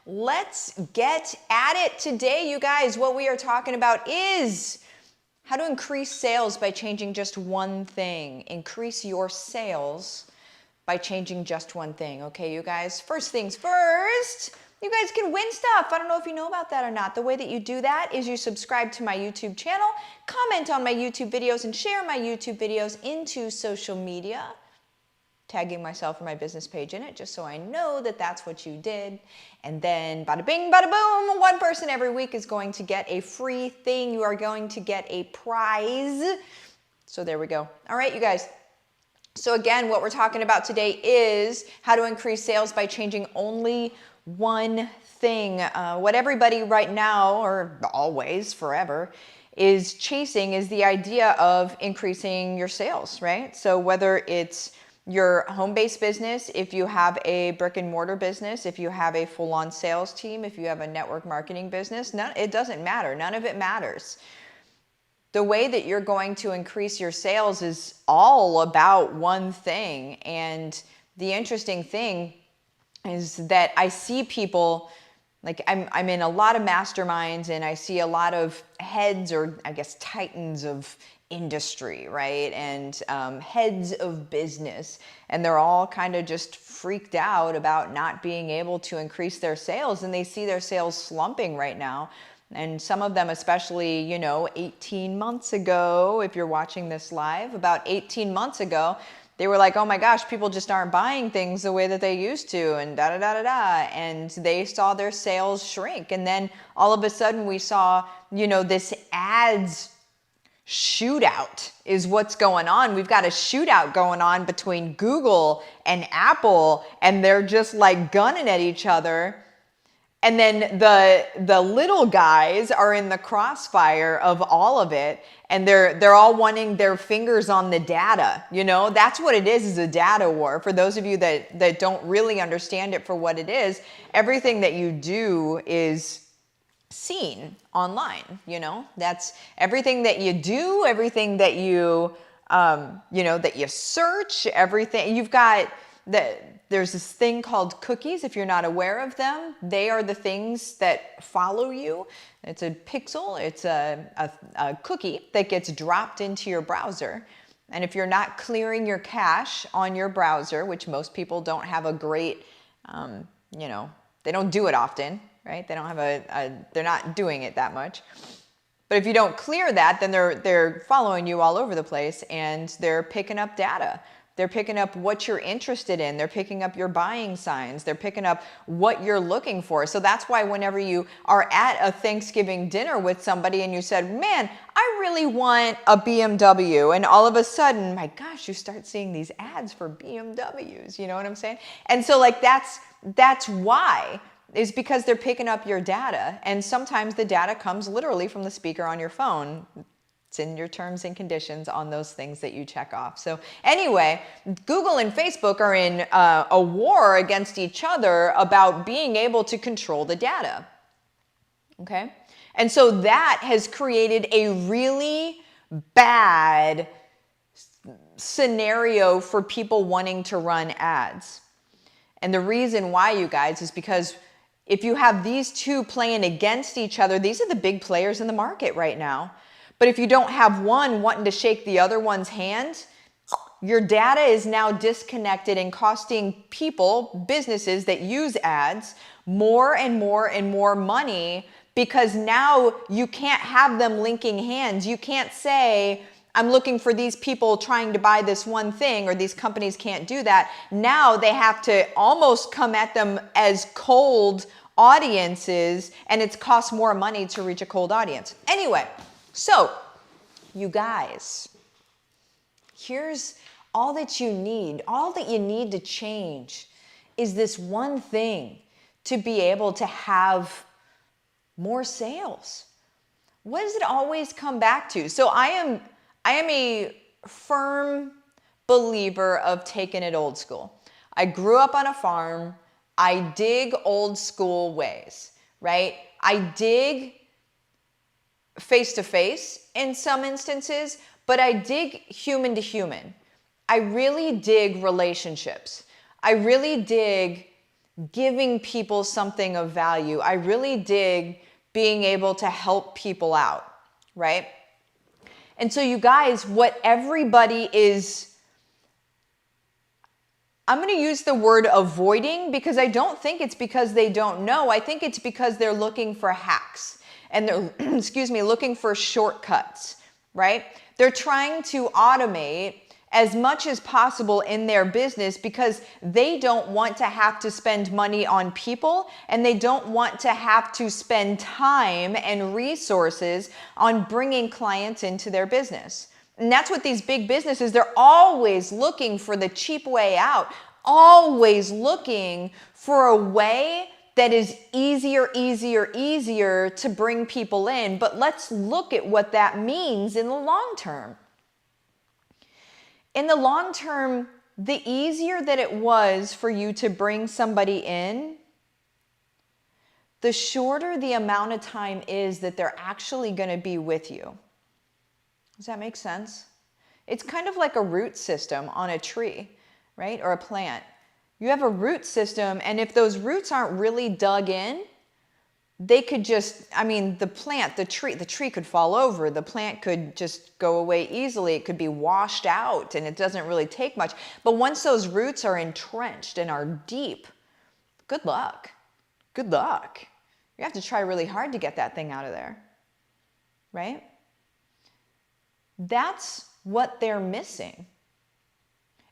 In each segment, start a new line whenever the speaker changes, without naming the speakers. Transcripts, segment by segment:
Let's get at it today, you guys. What we are talking about is how to increase sales by changing just one thing. Increase your sales by changing just one thing. Okay, you guys, first things first, you guys can win stuff. I don't know if you know about that or not. The way that you do that is you subscribe to my YouTube channel, comment on my YouTube videos, and share my YouTube videos into social media, tagging myself or my business page in it, just so I know that that's what you did. And then bada bing, bada boom, one person every week is going to get a free thing. You are going to get a prize. So there we go. All right, you guys. So again, what we're talking about today is how to increase sales by changing only one thing. What everybody right now, or always, forever, is chasing is the idea of increasing your sales, right? So whether it's your home-based business, if you have a brick and mortar business, if you have a full-on sales team, if you have a network marketing business, it doesn't matter. None of it matters. The way that you're going to increase your sales is all about one thing. And the interesting thing is that I see people, like I'm in a lot of masterminds, and I see a lot of heads, or I guess titans of industry, right? And heads of business, and they're all kind of just freaked out about not being able to increase their sales, and they see their sales slumping right now. And some of them, especially, 18 months ago, if you're watching this live, about 18 months ago, they were like, oh my gosh, people just aren't buying things the way that they used to, and da da da da da. And they saw their sales shrink. And then all of a sudden we saw, this ads shootout is what's going on. We've got a shootout going on between Google and Apple, and they're just like gunning at each other. And then the little guys are in the crossfire of all of it, and they're all wanting their fingers on the data. That's what it is a data war. For those of you that don't really understand it for what it is, everything that you do is seen online. That's everything that you do, everything that you that you search, everything. You've got there's this thing called cookies. If you're not aware of them, they are the things that follow you. It's a pixel, it's a cookie that gets dropped into your browser. And if you're not clearing your cache on your browser, which most people don't have a great, they don't do it often, right? They don't have they're not doing it that much. But if you don't clear that, then they're following you all over the place, and they're picking up data. They're picking up what you're interested in. They're picking up your buying signs. They're picking up what you're looking for. So that's why whenever you are at a Thanksgiving dinner with somebody and you said, man, I really want a BMW. And all of a sudden, my gosh, you start seeing these ads for BMWs. You know what I'm saying? And so that's why, is because they're picking up your data. And sometimes the data comes literally from the speaker on your phone. It's in your terms and conditions on those things that you check off. So anyway, Google and Facebook are in a war against each other about being able to control the data. Okay? And so that has created a really bad scenario for people wanting to run ads. And the reason why, you guys, is because if you have these two playing against each other, these are the big players in the market right now. But if you don't have one wanting to shake the other one's hand, your data is now disconnected and costing people, businesses that use ads, more and more and more money, because now you can't have them linking hands. You can't say, I'm looking for these people trying to buy this one thing, or these companies can't do that. Now they have to almost come at them as cold audiences, and it's cost more money to reach a cold audience. Anyway. So, you guys, here's all that you need. All that you need to change is this one thing to be able to have more sales. What does it always come back to? So I am a firm believer of taking it old school. I grew up on a farm. I dig old school ways, right? I dig face-to-face in some instances, but I dig human to human. I really dig relationships. I really dig giving people something of value. I really dig being able to help people out, right? And so you guys, what everybody is, I'm going to use the word avoiding because I don't think it's because they don't know. I think it's because they're looking for hacks and they're, excuse me, looking for shortcuts, right? They're trying to automate as much as possible in their business because they don't want to have to spend money on people and they don't want to have to spend time and resources on bringing clients into their business. And that's what these big businesses, they're always looking for the cheap way out, always looking for a way that is easier to bring people in. But let's look at what that means in the long term. In the long term, the easier that it was for you to bring somebody in, the shorter the amount of time is that they're actually going to be with you. Does that make sense? It's kind of like a root system on a tree, right? Or a plant. You have a root system, and if those roots aren't really dug in, they could just, I mean, the tree could fall over. The plant could just go away easily. It could be washed out, and it doesn't really take much. But once those roots are entrenched and are deep, good luck. Good luck. You have to try really hard to get that thing out of there, right? That's what they're missing.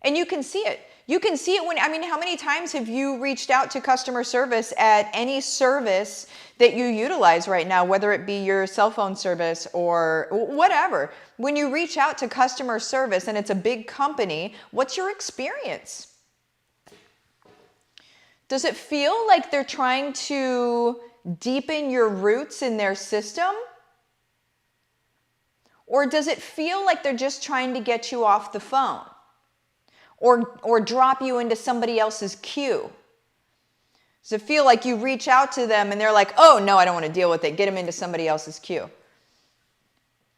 And you can see it. You can see it when, I mean, how many times have you reached out to customer service at any service that you utilize right now, whether it be your cell phone service or whatever? When you reach out to customer service and it's a big company, what's your experience? Does it feel like they're trying to deepen your roots in their system? Or does it feel like they're just trying to get you off the phone? Or drop you into somebody else's queue? Does it feel like you reach out to them and they're like, oh, no, I don't want to deal with it. Get them into somebody else's queue.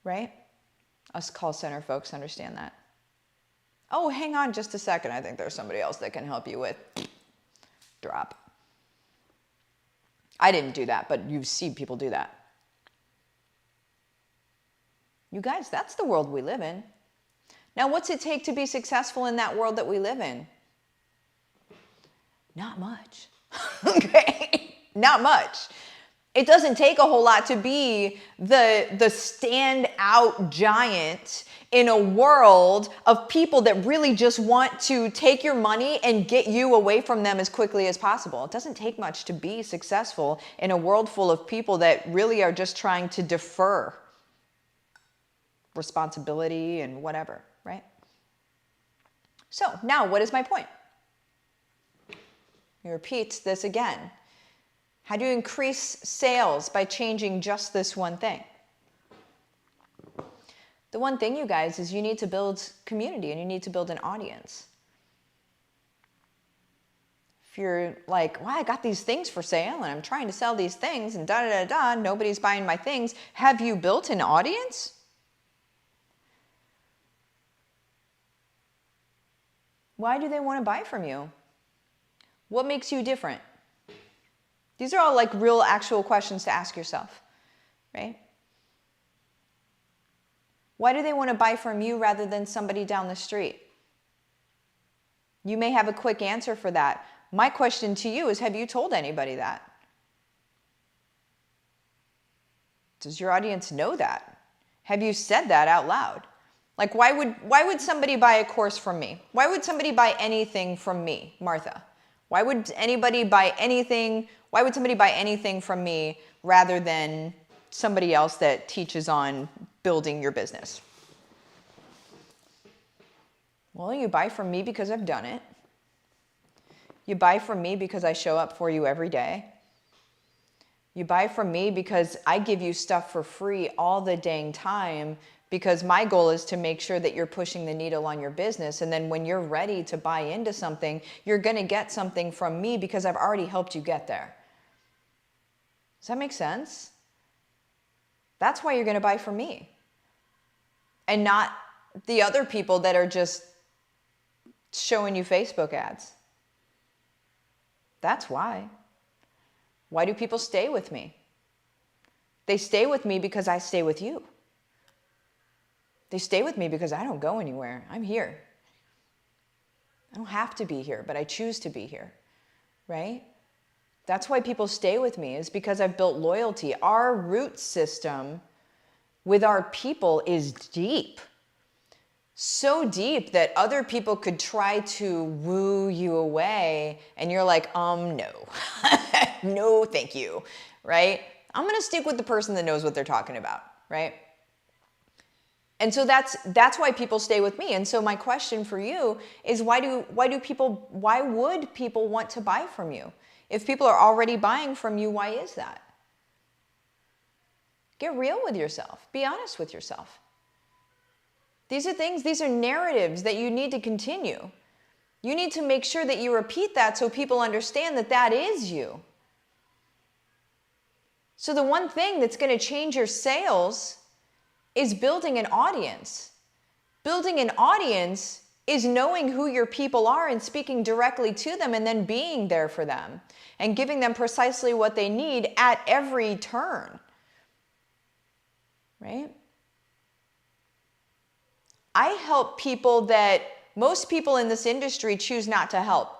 Right? Us call center folks understand that. Oh, hang on just a second. I think there's somebody else that can help you with. Drop. I didn't do that, but you see people do that. You guys, that's the world we live in. Now, what's it take to be successful in that world that we live in? Not much. Okay? Not much. It doesn't take a whole lot to be the standout giant in a world of people that really just want to take your money and get you away from them as quickly as possible. It doesn't take much to be successful in a world full of people that really are just trying to defer responsibility and whatever, right? So now, what is my point? Let me repeat this again. How do you increase sales by changing just this one thing? The one thing, you guys, is you need to build community and you need to build an audience. If you're like, well, I got these things for sale and I'm trying to sell these things and da-da-da-da, nobody's buying my things. Have you built an audience? Why do they want to buy from you? What makes you different? These are all like real actual questions to ask yourself, right? Why do they want to buy from you rather than somebody down the street? You may have a quick answer for that. My question to you is, have you told anybody that? Does your audience know that? Have you said that out loud? Like, why would somebody buy a course from me? Why would somebody buy anything from me, Martha? Why would anybody buy anything? Why would somebody buy anything from me rather than somebody else that teaches on building your business? Well, you buy from me because I've done it. You buy from me because I show up for you every day. You buy from me because I give you stuff for free all the dang time, because my goal is to make sure that you're pushing the needle on your business. And then when you're ready to buy into something, you're going to get something from me because I've already helped you get there. Does that make sense? That's why you're going to buy from me. And not the other people that are just showing you Facebook ads. That's why. Why do people stay with me? They stay with me because I stay with you. They stay with me because I don't go anywhere. I'm here. I don't have to be here, but I choose to be here, right? That's why people stay with me, is because I've built loyalty. Our root system with our people is deep. So deep that other people could try to woo you away and you're like, no, no, thank you, right? I'm going to stick with the person that knows what they're talking about, right? And so that's why people stay with me. And so my question for you is, why would people want to buy from you? If people are already buying from you, why is that? Get real with yourself. Be honest with yourself. These are narratives that you need to continue. You need to make sure that you repeat that so people understand that that is you. So the one thing that's going to change your sales is building an audience. Building an audience is knowing who your people are and speaking directly to them and then being there for them and giving them precisely what they need at every turn. Right? I help people that most people in this industry choose not to help.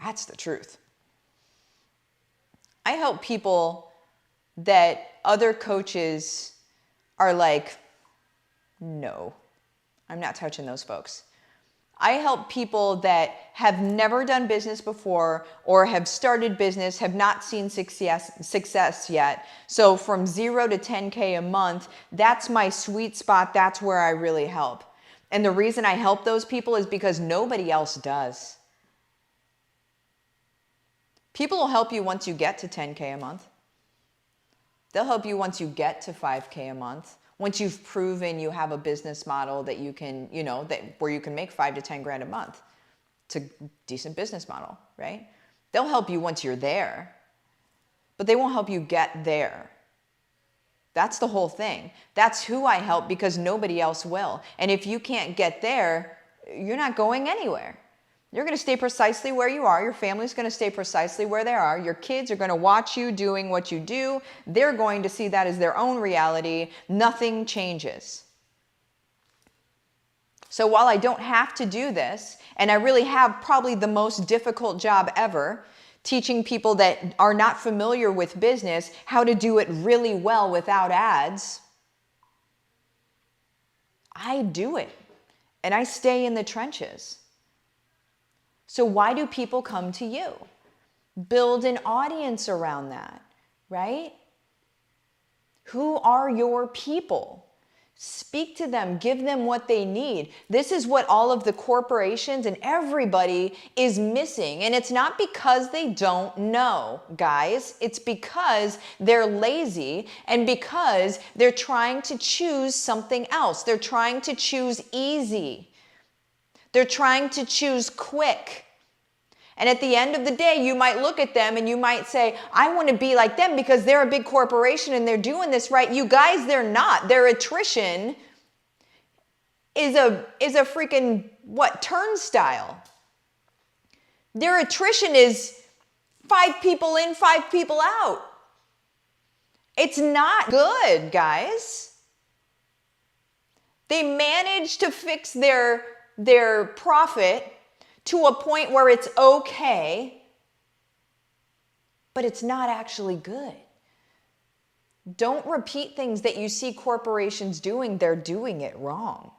That's the truth. I help people that other coaches are like, no, I'm not touching those folks. I help people that have never done business before or have started business, have not seen success yet. So from 0 to 10K a month, that's my sweet spot. That's where I really help. And the reason I help those people is because nobody else does. People will help you once you get to 10K a month. They'll help you once you get to 5K a month. Once you've proven you have a business model that you can, where you can make 5 to 10 grand a month. It's a decent business model, right? They'll help you once you're there, but they won't help you get there. That's the whole thing. That's who I help because nobody else will. And if you can't get there, you're not going anywhere. You're going to stay precisely where you are. Your family's going to stay precisely where they are. Your kids are going to watch you doing what you do. They're going to see that as their own reality. Nothing changes. So while I don't have to do this, and I really have probably the most difficult job ever, teaching people that are not familiar with business how to do it really well without ads, I do it. And I stay in the trenches. So why do people come to you? Build an audience around that, right? Who are your people? Speak to them, give them what they need. This is what all of the corporations and everybody is missing. And it's not because they don't know, guys. It's because they're lazy and because they're trying to choose something else. They're trying to choose easy. They're trying to choose quick. And at the end of the day, you might look at them and you might say, I want to be like them because they're a big corporation and they're doing this right. You guys, they're not. Their attrition is a freaking, turnstile. Their attrition is 5 people in, 5 people out. It's not good, guys. They manage to fix their profit to a point where it's okay, but it's not actually good. Don't repeat things that you see corporations doing. They're doing it wrong.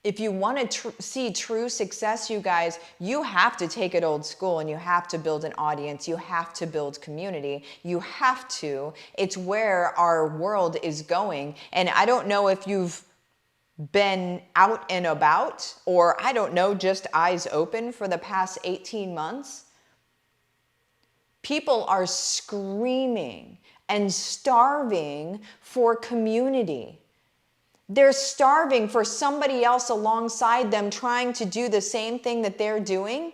If you want to see true success, you guys, you have to take it old school and you have to build an audience. You have to build community. You have to. It's where our world is going. And I don't know if you've been out and about, or I don't know, just eyes open for the past 18 months. People are screaming and starving for community. They're starving for somebody else alongside them trying to do the same thing that they're doing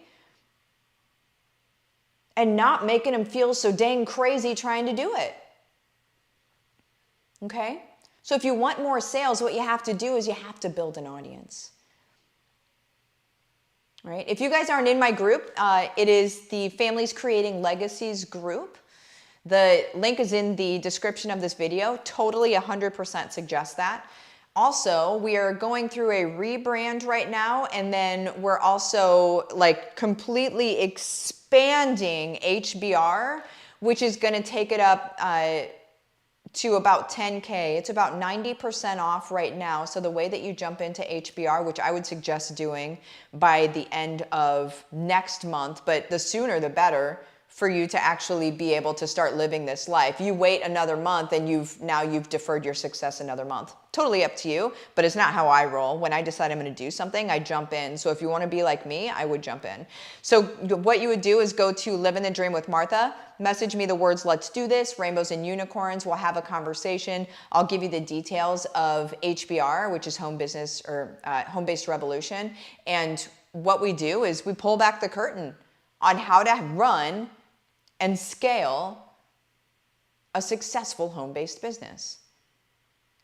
and not making them feel so dang crazy trying to do it. Okay? So if you want more sales, what you have to do is you have to build an audience. right? If you guys aren't in my group, it is the Families Creating Legacies group. The link is in the description of this video. Totally 100% suggest that. Also, we are going through a rebrand right now, and then we're also like completely expanding HBR, which is going to take it up to about 10K. It's about 90% off right now. So the way that you jump into HBR, which I would suggest doing by the end of next month, but the sooner the better, for you to actually be able to start living this life. You wait another month and you've deferred your success another month. Totally up to you, but it's not how I roll. When I decide I'm gonna do something, I jump in. So if you wanna be like me, I would jump in. So what you would do is go to Livin the Dream with Martha, message me the words, let's do this, rainbows and unicorns, we'll have a conversation. I'll give you the details of HBR, which is home business or home-based revolution. And what we do is we pull back the curtain on how to run and scale a successful home-based business.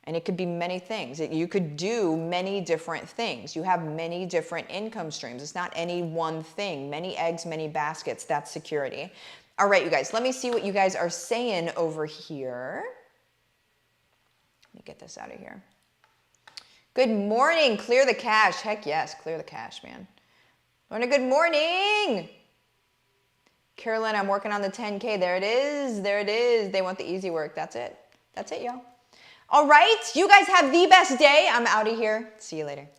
And it could be many things. You could do many different things. You have many different income streams. It's not any one thing. Many eggs, many baskets. That's security. All right, you guys, let me see what you guys are saying over here. Let me get this out of here. Good morning. Clear the cache. Heck yes, clear the cache, man. Good morning. Carolyn, I'm working on the 10K. There it is. There it is. They want the easy work. That's it. That's it, y'all. All right. You guys have the best day. I'm out of here. See you later.